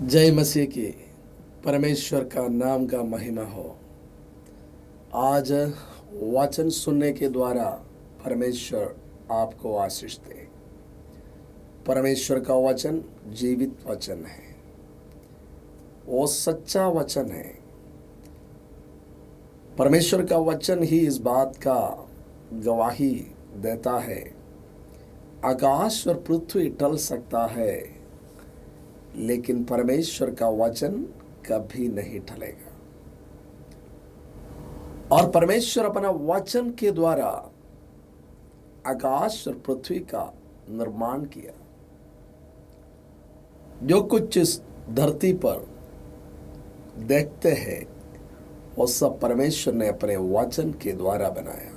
जय मसीह की। परमेश्वर का नाम का महिमा हो। आज वचन सुनने के द्वारा परमेश्वर आपको आशीष दे। परमेश्वर का वचन जीवित वचन है, वो सच्चा वचन है। परमेश्वर का वचन ही इस बात का गवाही देता है, आकाश और पृथ्वी टल सकता है लेकिन परमेश्वर का वचन कभी नहीं टलेगा। और परमेश्वर अपना वचन के द्वारा आकाश और पृथ्वी का निर्माण किया। जो कुछ इस धरती पर देखते हैं वो सब परमेश्वर ने अपने वचन के द्वारा बनाया।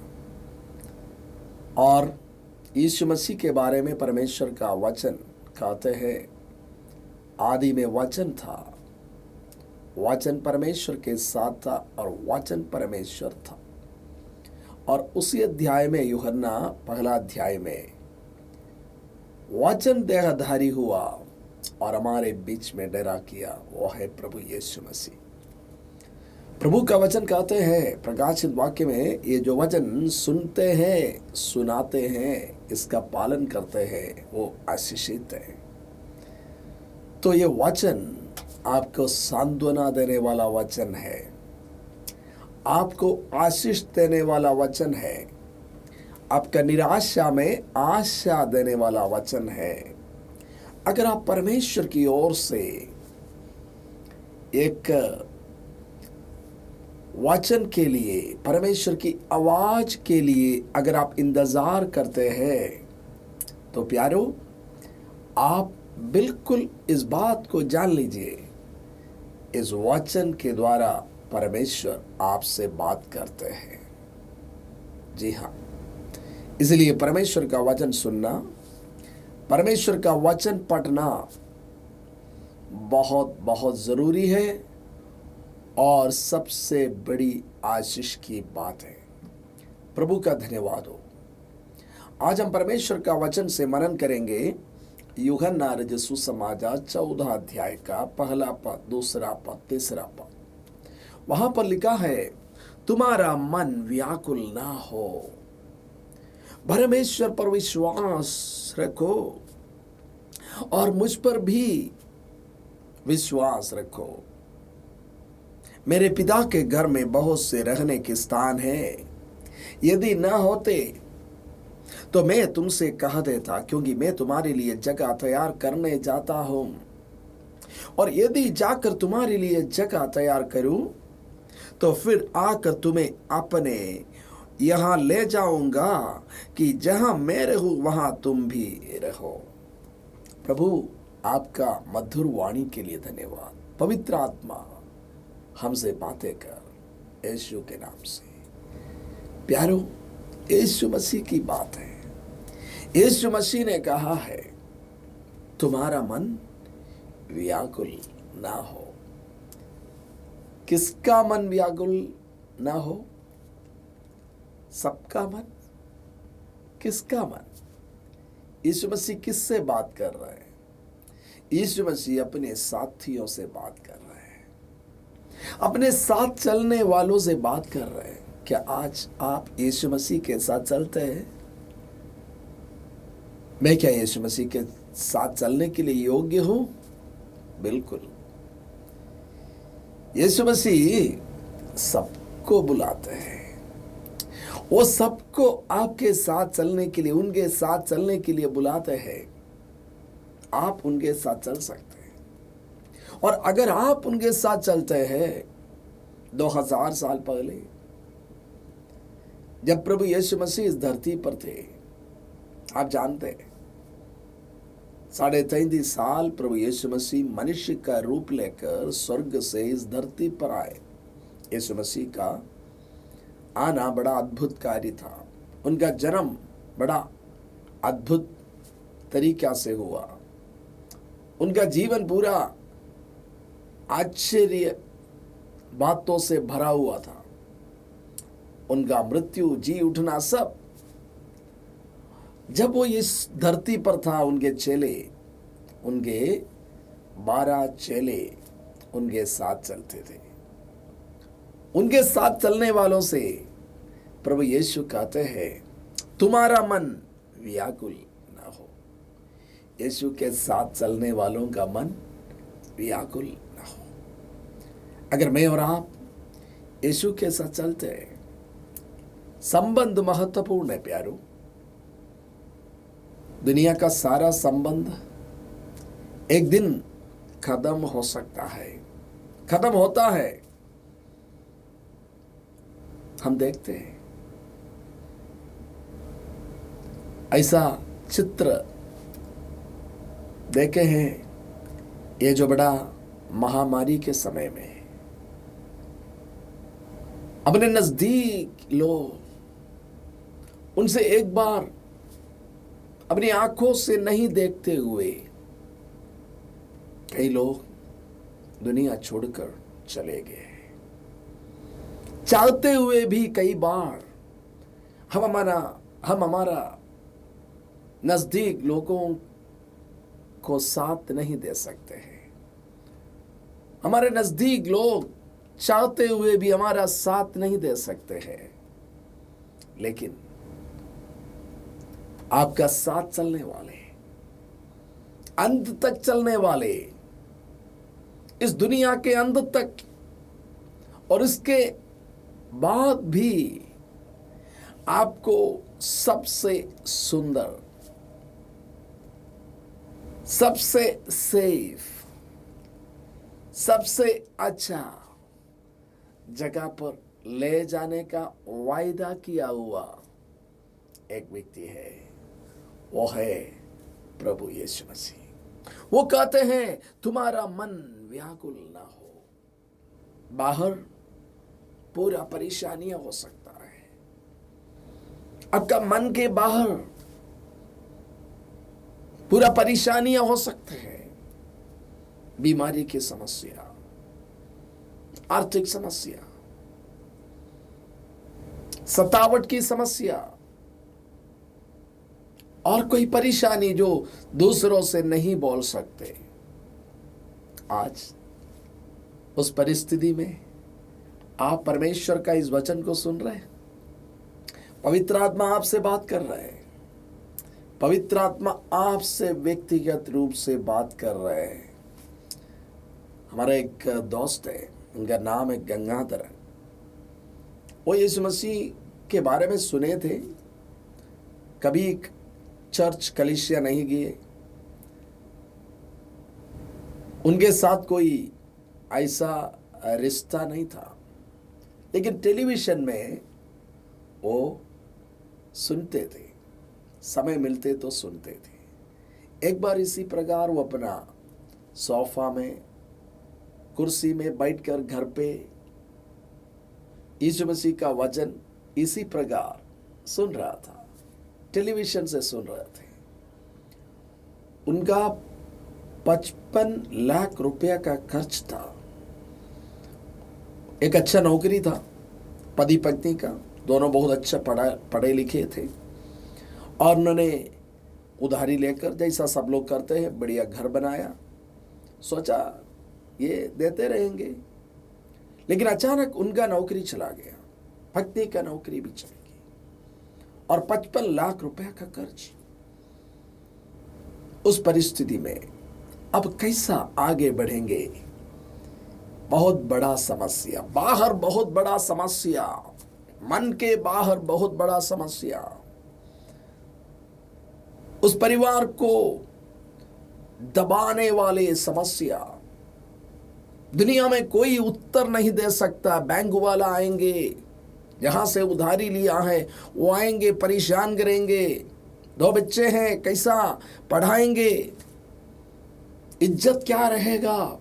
और यीशु मसीह के बारे में परमेश्वर का वचन कहते हैं, आदि में वचन था, वचन परमेश्वर के साथ था और वचन परमेश्वर था। और उसी अध्याय में, यूहन्ना पहला अध्याय में, वचन देहधारी हुआ और हमारे बीच में डेरा किया, वो है प्रभु यीशु मसीह। प्रभु का वचन कहते हैं प्रकाशित वाक्य में, ये जो वचन सुनते हैं, सुनाते हैं, इसका पालन करते हैं, वो आशीषित है। तो ये वचन आपको सांत्वना देने वाला वचन है, आपको आशीष देने वाला वचन है, आपका निराशा में आशा देने वाला वचन है। अगर आप परमेश्वर की ओर से एक वचन के लिए, परमेश्वर की आवाज के लिए अगर आप इंतजार करते हैं, तो प्यारो, आप बिल्कुल इस बात को जान लीजिए, इस वचन के द्वारा परमेश्वर आपसे बात करते हैं। जी हाँ, इसलिए परमेश्वर का वचन सुनना, परमेश्वर का वचन पढ़ना बहुत बहुत जरूरी है और सबसे बड़ी आशीष की बात है। प्रभु का धन्यवाद हो। आज हम परमेश्वर का वचन से मनन करेंगे। यूहन्ना रचित सुसमाचार 14 अध्याय का पहला पद, दूसरा पद, तीसरा पद। वहां पर लिखा है, तुम्हारा मन व्याकुल ना हो, परमेश्वर पर विश्वास रखो और मुझ पर भी विश्वास रखो। मेरे पिता के घर में बहुत से रहने के स्थान हैं, यदि ना होते तो मैं तुमसे कह देता, क्योंकि मैं तुम्हारे लिए जगह तैयार करने जाता हूं। और यदि जाकर तुम्हारे लिए जगह तैयार करूं तो फिर आकर तुम्हें अपने यहां ले जाऊंगा, कि जहां मैं रहूं वहां तुम भी रहो। प्रभु, आपका मधुर वाणी के लिए धन्यवाद। पवित्र आत्मा, हमसे बातें कर यीशु के नाम से। प्यारो, यीशु मसीह की बात है। यीशु मसीह ने कहा है, तुम्हारा मन व्याकुल ना हो। किसका मन व्याकुल ना हो? सबका मन। किसका मन? यीशु मसीह किससे बात कर रहे हैं? यीशु मसीह अपने साथियों से बात कर रहे हैं, अपने साथ चलने वालों से बात कर रहे हैं। क्या आज आप यीशु मसीह के साथ चलते हैं? मैं क्या यीशु मसीह के साथ चलने के लिए योग्य हूं? बिल्कुल। यीशु मसीह सबको बुलाते हैं, वो सबको आपके साथ चलने के लिए, उनके साथ चलने के लिए बुलाते हैं। आप उनके साथ चल सकते हैं। और अगर आप उनके साथ चलते हैं, 2000 साल पहले जब प्रभु यीशु मसीह इस धरती पर थे, आप जानते हैं 33.5 साल प्रभु यीशु मसीह मनुष्य का रूप लेकर स्वर्ग से इस धरती पर आए। यीशु मसीह का आना बड़ा अद्भुत कार्य था। उनका जन्म बड़ा अद्भुत तरीका से हुआ। उनका जीवन पूरा आश्चर्य बातों से भरा हुआ था। उनका मृत्यु, जी उठना, सब जब वो इस धरती पर था, उनके चेले, उनके 12 चेले उनके साथ चलते थे। उनके साथ चलने वालों से प्रभु यीशु कहते हैं, तुम्हारा मन व्याकुल ना हो। यीशु के साथ चलने वालों का मन व्याकुल ना हो। अगर मैं और आप यीशु के साथ चलते हैं, संबंध महत्वपूर्ण है प्यारो। दुनिया का सारा संबंध एक दिन खत्म हो सकता है, खत्म होता है। हम देखते हैं ऐसा चित्र देखे हैं, ये जो बड़ा महामारी के समय में अपने नजदीक लोग, उनसे एक बार अपनी आंखों से नहीं देखते हुए कई लोग दुनिया छोड़कर चले गए। चाहते हुए भी कई बार हम हमारा नजदीक लोगों को साथ नहीं दे सकते हैं। हमारे नजदीक लोग चाहते हुए भी हमारा साथ नहीं दे सकते हैं। लेकिन आपका साथ चलने वाले, अंत तक चलने वाले, इस दुनिया के अंत तक और इसके बाद भी आपको सबसे सुंदर, सबसे सेफ, सबसे अच्छा जगह पर ले जाने का वायदा किया हुआ एक व्यक्ति है, वो है प्रभु यीशु मसीह। वो कहते हैं तुम्हारा मन व्याकुल ना हो। बाहर पूरा परेशानियां हो सकता है, आपका मन के बाहर पूरा परेशानियां हो सकते हैं। बीमारी की समस्या, आर्थिक समस्या, सतावट की समस्या और कोई परेशानी जो दूसरों से नहीं बोल सकते। आज उस परिस्थिति में आप परमेश्वर का इस वचन को सुन रहे हैं। पवित्र आत्मा आपसे बात कर रहे हैं। पवित्र आत्मा आपसे व्यक्तिगत रूप से बात कर रहे हैं। हमारा एक दोस्त है, उनका नाम है गंगाधर। वो यीशु मसीह के बारे में सुने थे, कभी चर्च कलीसिया नहीं गए, उनके साथ कोई ऐसा रिश्ता नहीं था, लेकिन टेलीविजन में वो सुनते थे, समय मिलते तो सुनते थे। एक बार इसी प्रकार वो अपना सोफा में, कुर्सी में बैठकर घर पे यीशु मसीह का वचन इसी प्रकार सुन रहा था, टेलीविजन से सुन रहे थे। उनका 55 लाख रुपया का खर्च था। एक अच्छा नौकरी था, पति पत्नी का, दोनों बहुत अच्छा पढ़े लिखे थे, और उन्होंने उधारी लेकर, जैसा सब लोग करते हैं, बढ़िया घर बनाया। सोचा ये देते रहेंगे, लेकिन अचानक उनका नौकरी चला गया, पत्नी का नौकरी भी चली गई, और 55 लाख रुपया का कर्ज। उस परिस्थिति में अब कैसा आगे बढ़ेंगे? बहुत बड़ा समस्या, बाहर बहुत बड़ा समस्या, मन के बाहर बहुत बड़ा समस्या। उस परिवार को दबाने वाले समस्या। दुनिया में कोई उत्तर नहीं दे सकता। बैंक वाला आएंगे, जहां से उधारी लिया है वो आएंगे, परेशान करेंगे। 2 बच्चे हैं, कैसा पढ़ाएंगे? इज्जत क्या रहेगा?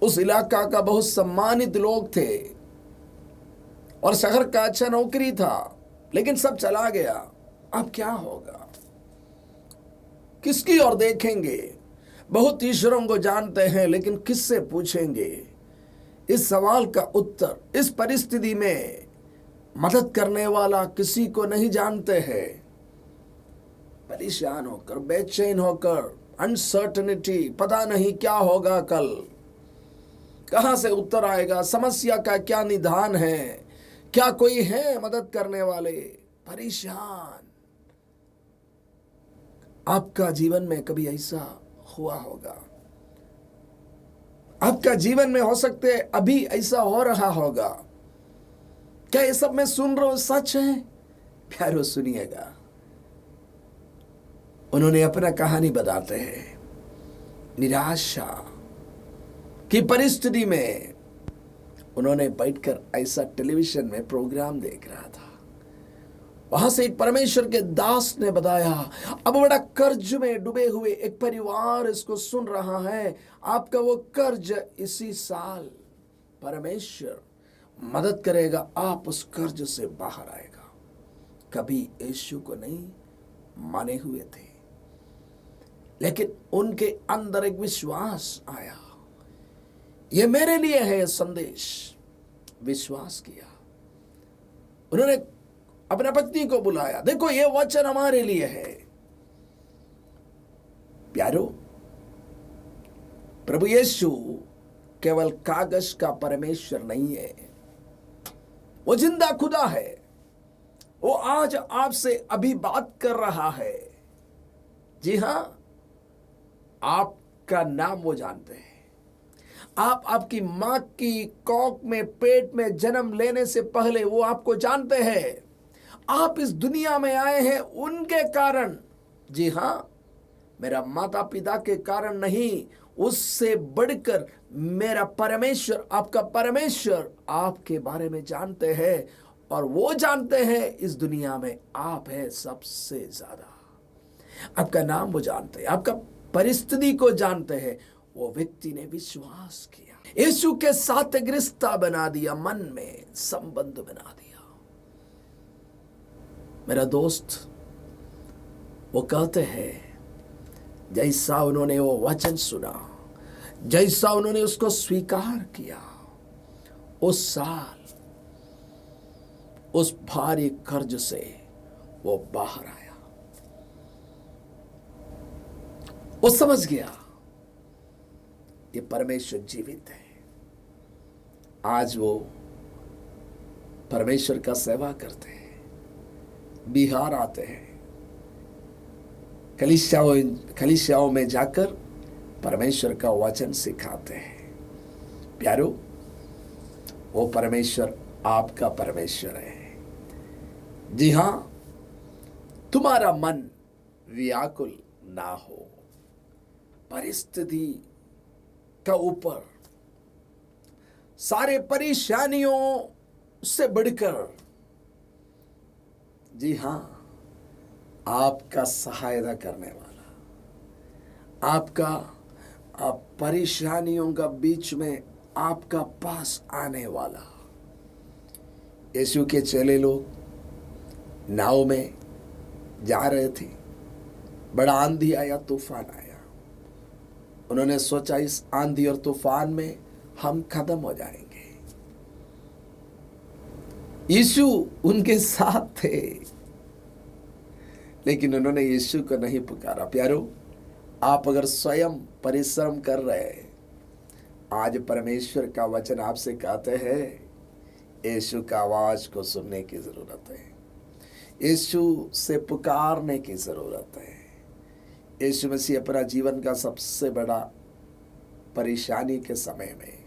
उस इलाका का बहुत सम्मानित लोग थे और शहर का अच्छा नौकरी था, लेकिन सब चला गया। अब क्या होगा? किसकी ओर देखेंगे? बहुत ईश्वरों को जानते हैं, लेकिन किससे पूछेंगे? इस सवाल का उत्तर इस परिस्थिति में मदद करने वाला किसी को नहीं जानते हैं। परेशान होकर, बेचैन होकर अनसर्टनिटी, पता नहीं क्या होगा कल, कहां से उत्तर आएगा, समस्या का क्या निदान है, क्या कोई है मदद करने वाले, परेशान। आपका जीवन में कभी ऐसा हुआ होगा? आपका जीवन में हो सकते है अभी ऐसा हो रहा होगा। क्या ये सब मैं सुन रहा हूं सच है? प्यारो सुनिएगा, उन्होंने अपना कहानी बताते हैं। निराशा की परिस्थिति में उन्होंने बैठकर ऐसा टेलीविजन में प्रोग्राम देख रहा था। वहां से एक परमेश्वर के दास ने बताया, अब बड़ा कर्ज में डूबे हुए एक परिवार इसको सुन रहा है, आपका वो कर्ज इसी साल परमेश्वर मदद करेगा, आप उस कर्ज से बाहर आएगा। कभी यीशु को नहीं माने हुए थे, लेकिन उनके अंदर एक विश्वास आया, ये मेरे लिए है संदेश। विश्वास किया, उन्होंने अपने पत्नी को बुलाया, देखो ये वचन हमारे लिए है। प्यारो, प्रभु यीशु केवल कागज का परमेश्वर नहीं है, वो जिंदा खुदा है। वो आज आपसे अभी बात कर रहा है। जी हां, आपका नाम वो जानते हैं। आप आपकी मां की कोख में, पेट में जन्म लेने से पहले वो आपको जानते हैं। आप इस दुनिया में आए हैं उनके कारण। जी हां, मेरा माता पिता के कारण नहीं, उससे बढ़कर मेरा परमेश्वर, आपका परमेश्वर आपके बारे में जानते हैं, और वो जानते हैं इस दुनिया में आप है सबसे ज्यादा। आपका नाम वो जानते हैं, आपका परिस्थिति को जानते हैं। वो व्यक्ति ने विश्वास किया, यीशु के साथ एक रिश्ता बना दिया, मन में संबंध बना दिया। मेरा दोस्त, वो कहते हैं जैसा उन्होंने वो वचन सुना, जैसा उन्होंने उसको स्वीकार किया, उस साल उस भारी कर्ज से वो बाहर आया। वो समझ गया ये परमेश्वर जीवित है। आज वो परमेश्वर का सेवा करते हैं, बिहार आते हैं, कलीसियाओं में जाकर परमेश्वर का वचन सिखाते हैं। प्यारो, वो परमेश्वर आपका परमेश्वर है। जी हां, तुम्हारा मन व्याकुल ना हो। परिस्थिति का ऊपर, सारे परेशानियों से बढ़कर, जी हां, आपका सहायता करने वाला, आपका परेशानियों का बीच में आपका पास आने वाला। यीशु के चेले लोग नाव में जा रहे थे, बड़ा आंधी आया, तूफान आया। उन्होंने सोचा इस आंधी और तूफान में हम खत्म हो जाएंगे। यीशु उनके साथ थे, लेकिन उन्होंने यीशु को नहीं पुकारा। प्यारो, आप अगर स्वयं परिश्रम कर रहे हैं, आज परमेश्वर का वचन आपसे कहते हैं यीशु का आवाज को सुनने की जरूरत है, यीशु से पुकारने की जरूरत है। यीशु मसीह अपना जीवन का सबसे बड़ा परेशानी के समय में,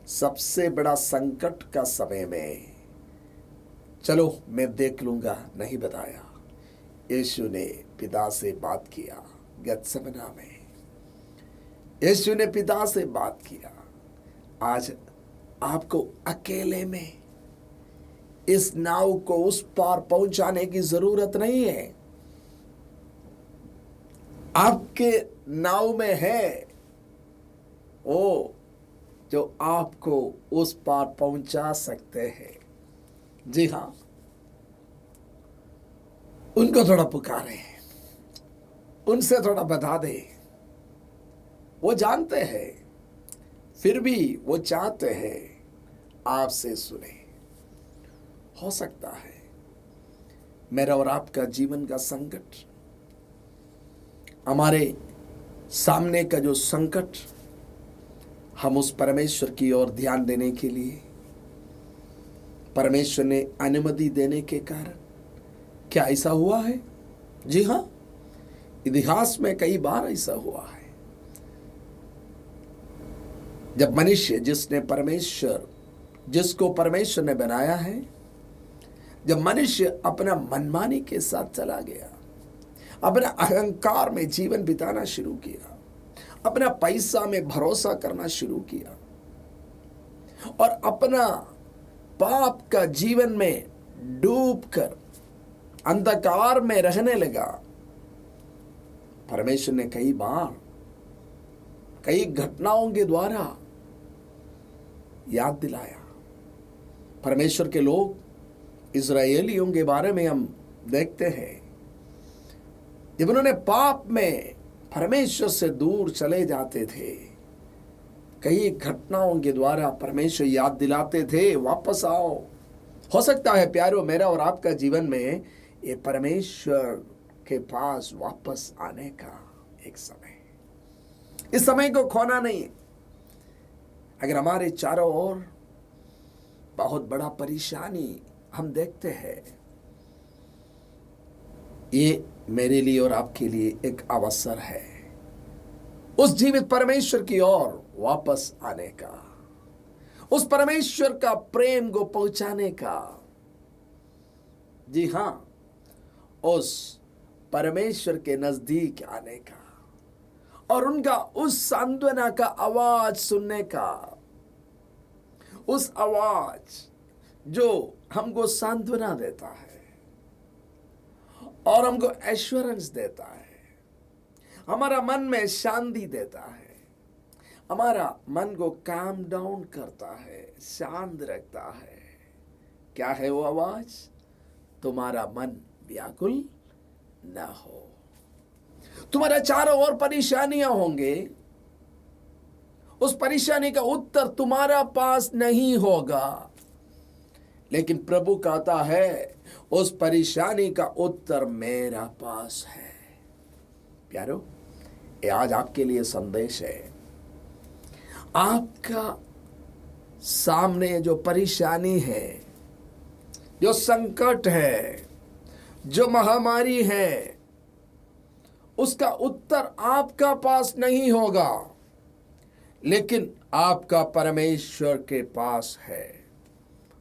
सबसे बड़ा संकट का समय में, चलो मैं देख लूंगा नहीं बताया। यीशु ने पिता से बात किया गेत्सेमनी में। यीशु ने पिता से बात किया। आज आपको अकेले में इस नाव को उस पार पहुंचाने की जरूरत नहीं है। आपके नाव में है वो जो आपको उस पार पहुंचा सकते हैं। जी हां, उनको थोड़ा पुकारे, उनसे थोड़ा बता दे। वो जानते हैं, फिर भी वो चाहते हैं आपसे सुने। हो सकता है मेरा और आपका जीवन का संकट हमारे सामने का जो संकट, हम उस परमेश्वर की ओर ध्यान देने के लिए, परमेश्वर ने अनुमति देने के कारण क्या ऐसा हुआ है? जी हाँ, इतिहास में कई बार ऐसा हुआ है। जब मनुष्य जिसको परमेश्वर ने बनाया है, जब मनुष्य अपना मनमानी के साथ चला गया, अपना अहंकार में जीवन बिताना शुरू किया, अपना पैसा में भरोसा करना शुरू किया और अपना पाप का जीवन में डूबकर अंधकार में रहने लगा, परमेश्वर ने कई बार कई घटनाओं के द्वारा याद दिलाया। परमेश्वर के लोग इस्राएलियों के बारे में हम देखते हैं, जब उन्होंने पाप में परमेश्वर से दूर चले जाते थे, कई घटनाओं के द्वारा परमेश्वर याद दिलाते थे, वापस आओ। हो सकता है प्यारो, मेरा और आपका जीवन में ये परमेश्वर के पास वापस आने का एक समय, इस समय को खोना नहीं। अगर हमारे चारों ओर बहुत बड़ा परेशानी हम देखते हैं, ये मेरे लिए और आपके लिए एक अवसर है उस जीवित परमेश्वर की ओर वापस आने का, उस परमेश्वर का प्रेम को पहुंचाने का। जी हां, उस परमेश्वर के नजदीक आने का और उनका उस सांत्वना का आवाज सुनने का, उस आवाज जो हमको सांत्वना देता है और हमको एश्योरेंस देता है, हमारा मन में शांति देता है, हमारा मन को काम डाउन करता है, शांत रखता है। क्या है वो आवाज? तुम्हारा मन व्याकुल ना हो। तुम्हारा चारों ओर परेशानियां होंगे, उस परेशानी का उत्तर तुम्हारा पास नहीं होगा, लेकिन प्रभु कहता है उस परेशानी का उत्तर मेरा पास है। प्यारो, ये आज आपके लिए संदेश है। आपका सामने जो परेशानी है, जो संकट है, जो महामारी है, उसका उत्तर आपका पास नहीं होगा, लेकिन आपका परमेश्वर के पास है।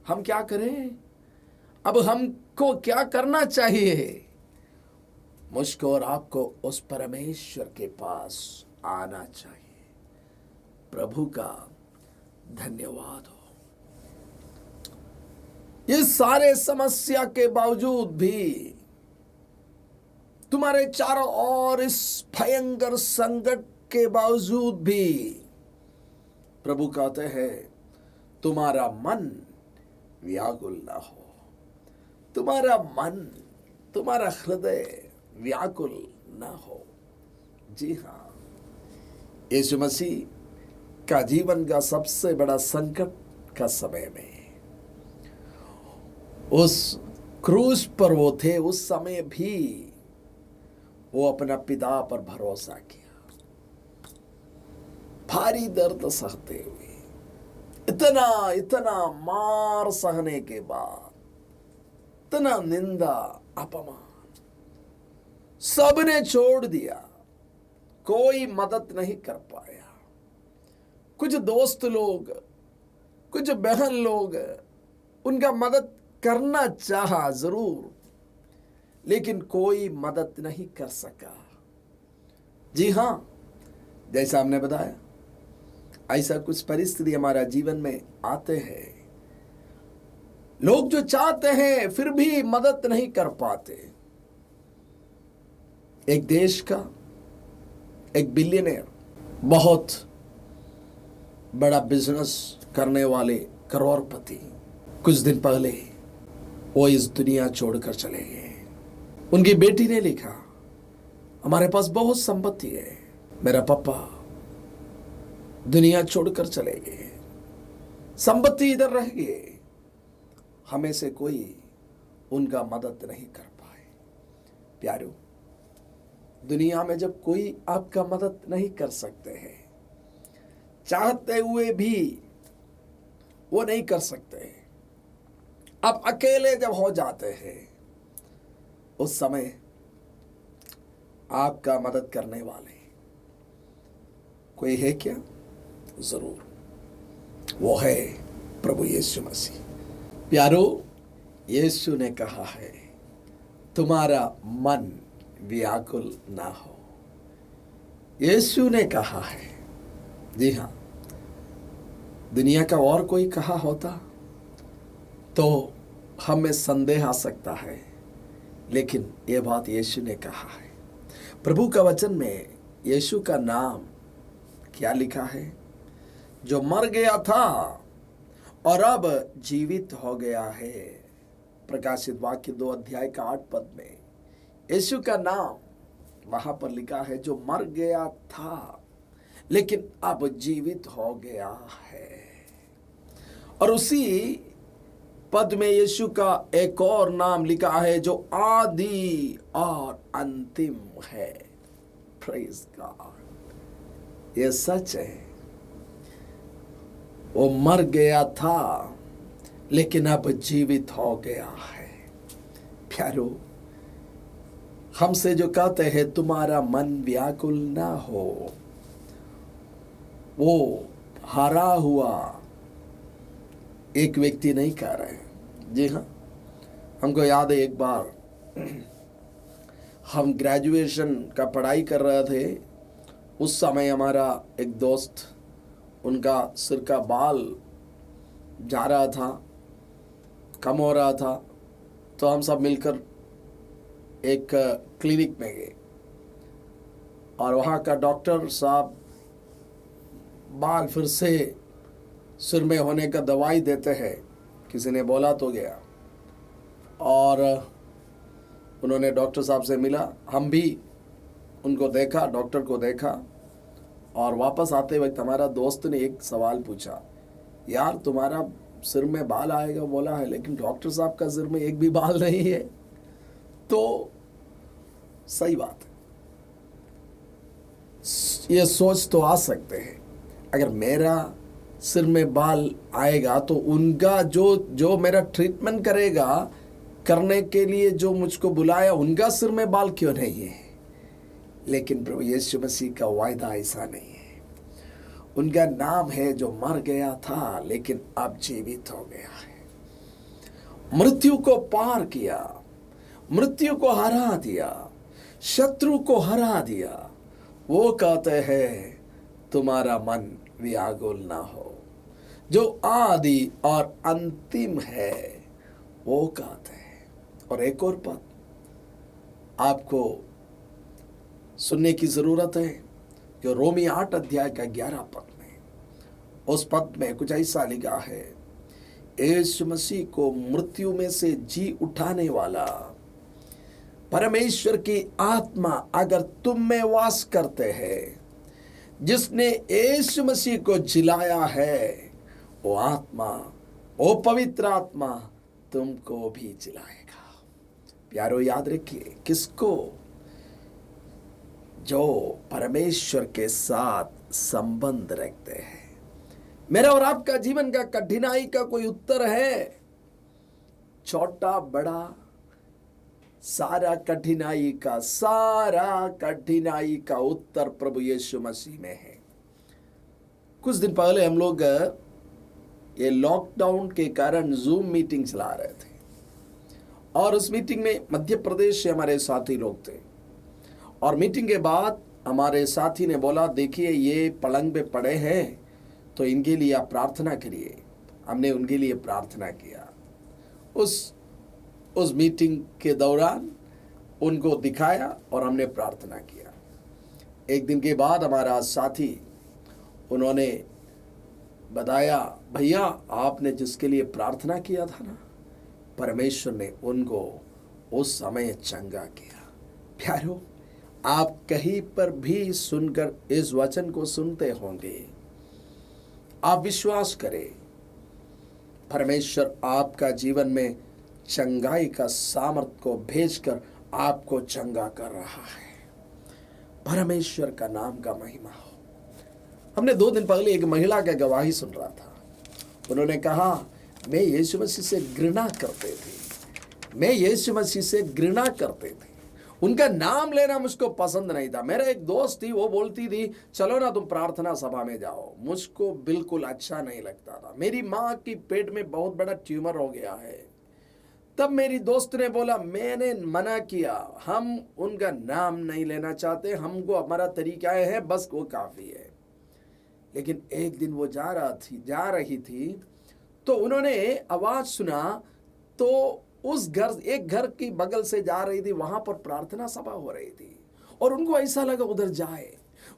हम क्या करें? अब हमको क्या करना चाहिए? मुझको और आपको उस परमेश्वर के पास आना चाहिए। प्रभु का धन्यवाद हो। ये सारे समस्या के बावजूद भी, तुम्हारे चारों ओर इस भयंकर संकट के बावजूद भी, प्रभु कहते हैं तुम्हारा मन व्याकुल ना हो, तुम्हारा मन, तुम्हारा हृदय व्याकुल ना हो। जी हाँ, यीशु मसीह का जीवन का सबसे बड़ा संकट का समय में उस क्रूस पर वो थे, उस समय भी वो अपना पिता पर भरोसा किया, भारी दर्द सहते हुए, इतना मार सहने के बाद, इतना निंदा अपमान, सबने छोड़ दिया, कोई मदद नहीं कर पाया। कुछ दोस्त लोग, कुछ बहन लोग उनका मदद करना चाहा जरूर, लेकिन कोई मदद नहीं कर सका। जी हां, जैसा हमने बताया, ऐसा कुछ परिस्थिति हमारा जीवन में आते हैं, लोग जो चाहते हैं फिर भी मदद नहीं कर पाते। एक देश का एक बिलियनर, बहुत बड़ा बिजनेस करने वाले करोड़पति, कुछ दिन पहले वो इस दुनिया छोड़कर चले गए। उनकी बेटी ने लिखा, हमारे पास बहुत संपत्ति है, मेरा पापा दुनिया छोड़कर चले गए, संपत्ति इधर रह गए, हमें से कोई उनका मदद नहीं कर पाए। प्यारो, दुनिया में जब कोई आपका मदद नहीं कर सकते हैं, चाहते हुए भी वो नहीं कर सकते, आप अकेले जब हो जाते हैं, उस समय आपका मदद करने वाले कोई है क्या? जरूर, वो है प्रभु यीशु मसीह। प्यारो, यीशु ने कहा है तुम्हारा मन व्याकुल ना हो। यीशु ने कहा है, जी हाँ, दुनिया का और कोई कहा होता तो हमें संदेह आ सकता है, लेकिन यह बात यीशु ने कहा है। प्रभु का वचन में यीशु का नाम क्या लिखा है? जो मर गया था और अब जीवित हो गया है। प्रकाशित वाक्य 2 अध्याय का 8 पद में यीशु का नाम वहां पर लिखा है, जो मर गया था लेकिन अब जीवित हो गया है। और उसी पद में यीशु का एक और नाम लिखा है, जो आदि और अंतिम है। प्रेज गॉड, ये सच है। वो मर गया था लेकिन अब जीवित हो गया है। प्यारो, हमसे जो कहते हैं तुम्हारा मन व्याकुल ना हो, वो हारा हुआ एक व्यक्ति नहीं कह रहे हैं। जी हाँ, हमको याद है एक बार हम ग्रेजुएशन का पढ़ाई कर रहे थे। उस समय हमारा एक दोस्त, उनका सिर का बाल जा रहा था, कम हो रहा था, तो हम सब मिलकर एक क्लिनिक में गए और वहाँ का डॉक्टर साहब बाल फिर से सिर में होने का दवाई देते हैं। किसी ने बोला तो गया और उन्होंने डॉक्टर साहब से मिला। हम भी उनको देखा, डॉक्टर को देखा, और वापस आते वक्त हमारा दोस्त ने एक सवाल पूछा, यार तुम्हारा सिर में बाल आएगा बोला है, लेकिन डॉक्टर साहब का सिर में एक भी बाल नहीं है। तो सही बात है, ये सोच तो आ सकते हैं, अगर मेरा सिर में बाल आएगा तो उनका जो मेरा ट्रीटमेंट करेगा, करने के लिए जो मुझको बुलाया, उनका सिर में बाल क्यों नहीं है? लेकिन प्रभु यीशु मसीह का वायदा ऐसा नहीं है। उनका नाम है जो मर गया था लेकिन अब जीवित हो गया है। मृत्यु को पार किया, मृत्यु को हरा दिया, शत्रु को हरा दिया। वो कहते हैं तुम्हारा मन व्याकुल ना हो। जो आदि और अंतिम है वो कहते हैं। और एक और पद आपको सुनने की जरूरत है, जो रोमी 8 अध्याय का 11 पद में, उस पद में कुछ ऐसा लिखा है, यीशु मसीह को मृत्यु में से जी उठाने वाला परमेश्वर की आत्मा अगर तुम में वास करते हैं, जिसने यीशु मसीह को जिलाया है, वो आत्मा, वो पवित्र आत्मा तुमको भी जिलाएगा। प्यारो, याद रखिए, किसको? जो परमेश्वर के साथ संबंध रखते हैं। मेरा और आपका जीवन का कठिनाई का कोई उत्तर है? छोटा बड़ा सारा कठिनाई का उत्तर प्रभु यीशु मसीह में है। कुछ दिन पहले हम लोग ये लॉकडाउन के कारण जूम मीटिंग चला रहे थे, और उस मीटिंग में मध्य प्रदेश से हमारे साथी लोग थे। और मीटिंग के बाद हमारे साथी ने बोला, देखिए ये पलंग पे पड़े हैं, तो इनके लिए आप प्रार्थना करिए। हमने उनके लिए प्रार्थना किया। उस मीटिंग के दौरान उनको दिखाया और हमने प्रार्थना किया। एक दिन के बाद हमारा साथी, उन्होंने बताया, भैया आपने जिसके लिए प्रार्थना किया था ना, परमेश्वर ने उनको उस समय चंगा किया। प्यारो, आप कहीं पर भी सुनकर इस वचन को सुनते होंगे, आप विश्वास करें, परमेश्वर आपका जीवन में चंगाई का सामर्थ को भेजकर आपको चंगा कर रहा है। परमेश्वर का नाम का महिमा हो। हमने 2 दिन पहले एक महिला का गवाही सुन रहा था। उन्होंने कहा, मैं यीशु मसीह से घृणा करते थे, मैं यीशु मसीह से घृणा करते थे, उनका नाम लेना मुझको पसंद नहीं था। मेरा एक दोस्त थी, वो बोलती थी चलो ना तुम प्रार्थना सभा में जाओ, मुझको बिल्कुल अच्छा नहीं लगता था। मेरी माँ की पेट में बहुत बड़ा ट्यूमर हो गया है। तब मेरी दोस्त ने बोला, मैंने मना किया, हम उनका नाम नहीं लेना चाहते, हमको हमारा तरीका है, बस वो काफ़ी है। लेकिन एक दिन वो जा रही थी तो उन्होंने आवाज़ सुना, तो उस एक घर की बगल से जा रही थी, वहां पर प्रार्थना सभा हो रही थी और उनको ऐसा लगा उधर जाए।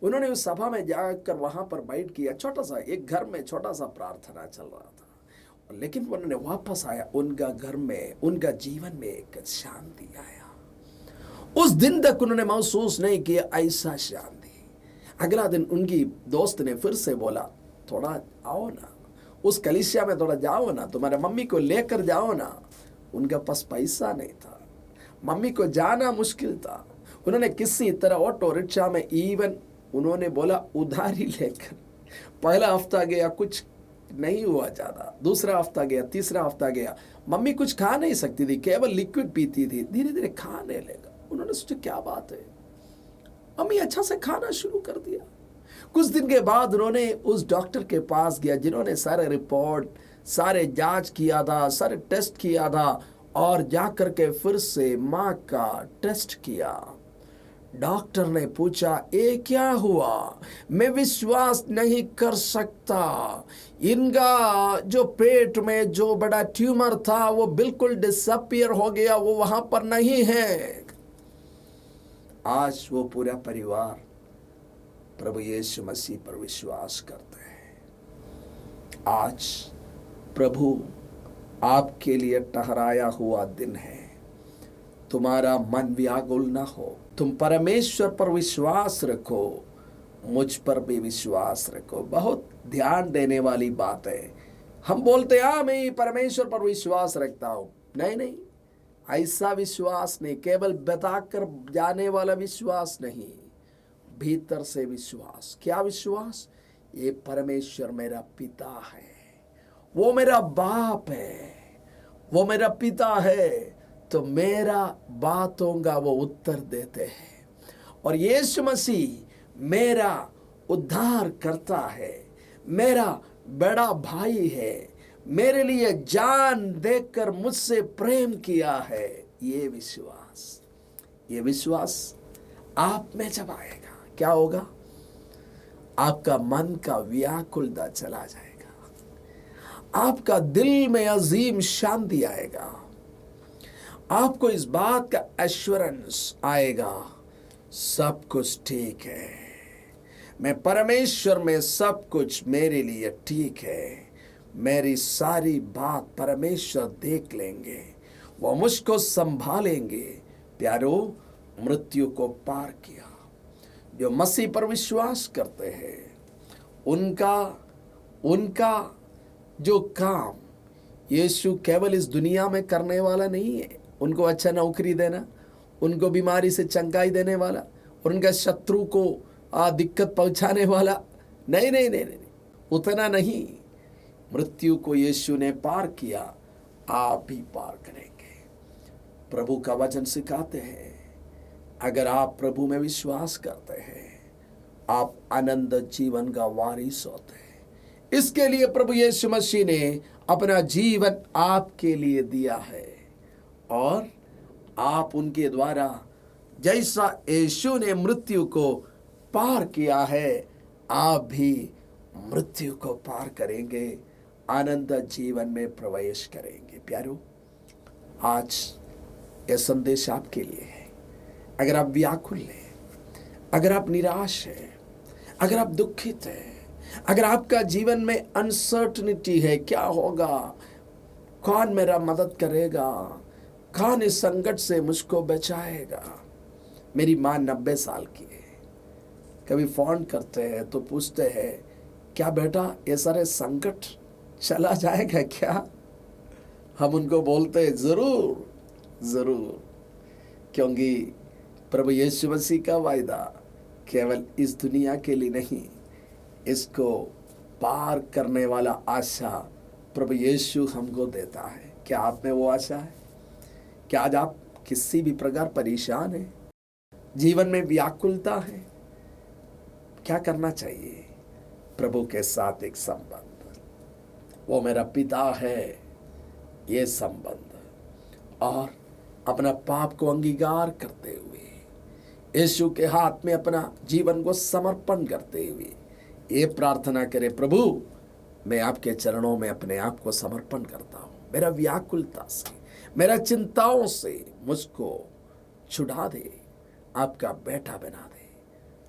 उन्होंने उस सभा में जाकर वहां पर बैठ किया, छोटा सा एक घर में छोटा सा प्रार्थना चल रहा था। लेकिन उन्होंने वापस आया, उनका घर में, उनका जीवन में एक शांति आया। उस दिन तक उन्होंने महसूस नहीं किया ऐसा शांति। अगला दिन उनकी दोस्त ने फिर से बोला, थोड़ा आओ ना, उस कलीसिया में थोड़ा जाओ ना, तुम्हारे मम्मी को लेकर जाओ ना। उनका पास पैसा नहीं था, मम्मी को जाना मुश्किल था। उन्होंने किसी तरह ऑटो रिक्शा में, इवन उन्होंने बोला उधारी लेकर, पहला हफ्ता गया, कुछ नहीं हुआ ज़्यादा, दूसरा हफ्ता गया, तीसरा हफ्ता गया। मम्मी कुछ खा नहीं सकती थी, केवल लिक्विड पीती थी, धीरे धीरे खाने लगा। उन्होंने सोचा क्या बात है, मम्मी अच्छा से खाना शुरू कर दिया। कुछ दिन के बाद उन्होंने उस डॉक्टर के पास गया जिन्होंने सारे रिपोर्ट, सारे जांच किया था, सारे टेस्ट किया था, और जाकर के फिर से माँ का टेस्ट किया। डॉक्टर ने पूछा, ये क्या हुआ? मैं विश्वास नहीं कर सकता, इनका जो पेट में जो बड़ा ट्यूमर था वो बिल्कुल डिसअपियर हो गया, वो वहां पर नहीं है। आज वो पूरा परिवार प्रभु यीशु मसीह पर विश्वास करते हैं। आज प्रभु आपके लिए ठहराया हुआ दिन है। तुम्हारा मन व्याकुल न हो, तुम परमेश्वर पर विश्वास रखो, मुझ पर भी विश्वास रखो। बहुत ध्यान देने वाली बात है। हम बोलते हैं मैं परमेश्वर पर विश्वास रखता हूं, नहीं नहीं, ऐसा विश्वास नहीं, केवल बताकर जाने वाला विश्वास नहीं, भीतर से विश्वास। क्या विश्वास? ये परमेश्वर मेरा पिता है, वो मेरा बाप है, वो मेरा पिता है, तो मेरा बातों का वो उत्तर देते हैं। और यीशु मसीह मेरा उद्धार करता है, मेरा बड़ा भाई है, मेरे लिए जान देकर मुझसे प्रेम किया है। ये विश्वास आप में जब आएगा, क्या होगा? आपका मन का व्याकुलता चला जाएगा, आपका दिल में अजीम शांति आएगा, आपको इस बात का एश्योरेंस आएगा, सब कुछ ठीक है, मैं परमेश्वर में, सब कुछ मेरे लिए ठीक है, मेरी सारी बात परमेश्वर देख लेंगे, वो मुझको संभालेंगे। प्यारो, मृत्यु को पार किया। जो मसीह पर विश्वास करते हैं, उनका जो काम यीशु केवल इस दुनिया में करने वाला नहीं है, उनको अच्छा नौकरी देना, उनको बीमारी से चंगाई देने वाला, और उनका शत्रु को दिक्कत पहुंचाने वाला नहीं नहीं नहीं नहीं, उतना नहीं। मृत्यु को यीशु ने पार किया, आप भी पार करेंगे। प्रभु का वचन सिखाते हैं, अगर आप प्रभु में विश्वास करते हैं, आप आनंद जीवन का वारिस होते हैं। इसके लिए प्रभु यीशु मसीह ने अपना जीवन आपके लिए दिया है, और आप उनके द्वारा, जैसा यीशु ने मृत्यु को पार किया है, आप भी मृत्यु को पार करेंगे, आनंद जीवन में प्रवेश करेंगे। प्यारो, आज यह संदेश आपके लिए है। अगर आप व्याकुल हैं, अगर आप निराश हैं, अगर आप दुखित हैं, अगर आपका जीवन में अनसर्टनिटी है, क्या होगा, कौन मेरा मदद करेगा, कौन इस संकट से मुझको बचाएगा। मेरी माँ 90 साल की है, कभी फोन करते हैं तो पूछते हैं, क्या बेटा ये सारे संकट चला जाएगा क्या? हम उनको बोलते हैं जरूर जरूर, क्योंकि प्रभु यीशु मसीह का वायदा, केवल इस दुनिया के लिए नहीं, इसको पार करने वाला आशा प्रभु यीशु हमको देता है। क्या आप में वो आशा है? क्या आज आप किसी भी प्रकार परेशान हैं, जीवन में व्याकुलता है? क्या करना चाहिए? प्रभु के साथ एक संबंध, वो मेरा पिता है, ये संबंध, और अपना पाप को अंगीकार करते हुए यीशु के हाथ में अपना जीवन को समर्पण करते हुए ये प्रार्थना करे, प्रभु मैं आपके चरणों में अपने आप को समर्पण करता हूँ। मेरा व्याकुलता से, मेरा चिंताओं से मुझको छुड़ा दे, आपका बेटा बना दे।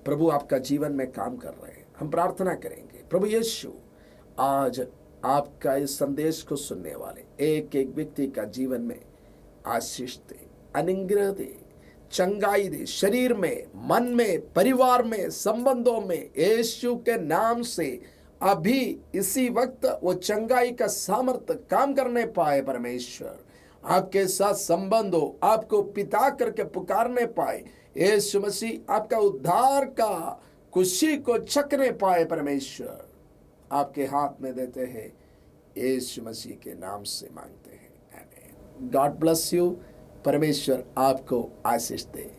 प्रभु आपका जीवन में काम कर रहे हैं। हम प्रार्थना करेंगे, प्रभु यीशु आज आपका इस संदेश को सुनने वाले एक एक व्यक्ति का जीवन में आशीष दे, अनुग्रह दे, चंगाई दे, शरीर में, मन में, परिवार में, संबंधों में, यीशु के नाम से अभी इसी वक्त वो चंगाई का सामर्थ्य काम करने पाए। परमेश्वर आपके साथ संबंध हो, आपको पिता करके पुकारने पाए। यीशु मसीह आपका उद्धार का खुशी को चखने पाए। परमेश्वर आपके हाथ में देते हैं, यीशु मसीह के नाम से मांगते हैं, आमीन। God bless you. परमेश्वर आपको आशीष दे।